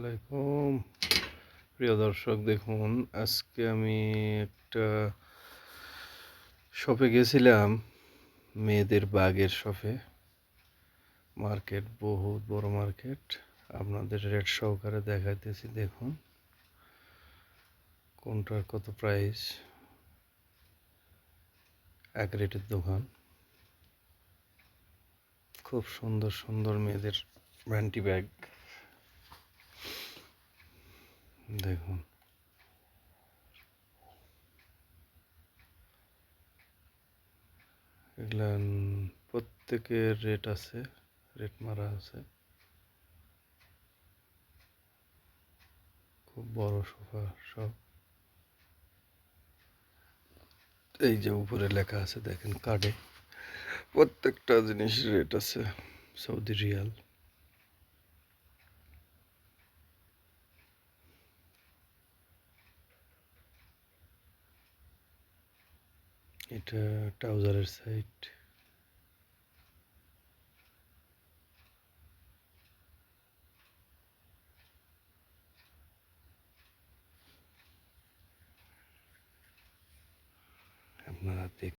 আলাইকুম প্রিয় দর্শক, দেখুন আজকে আমি একটা শপে গেছিলাম, মেয়েদের বাগের শপে। মার্কেট, বহুত বড় মার্কেট। আপনাদের রেট সহকারে দেখাইতেছি, দেখুন কোনটার কত প্রাইস। এক রেটের দোকান, খুব সুন্দর সুন্দর মেয়েদের ভ্যান্টি ব্যাগ দেখুন। এগুলা প্রত্যেকের রেট আছে, রেট মারা আছে। খুব বড় সোফা সব। এই যে উপরে লেখা আছে দেখেন কার্ডে, প্রত্যেকটা জিনিস রেট আছে। Saudi Real. এটা ট্রাউজারের সাইড। আপনারা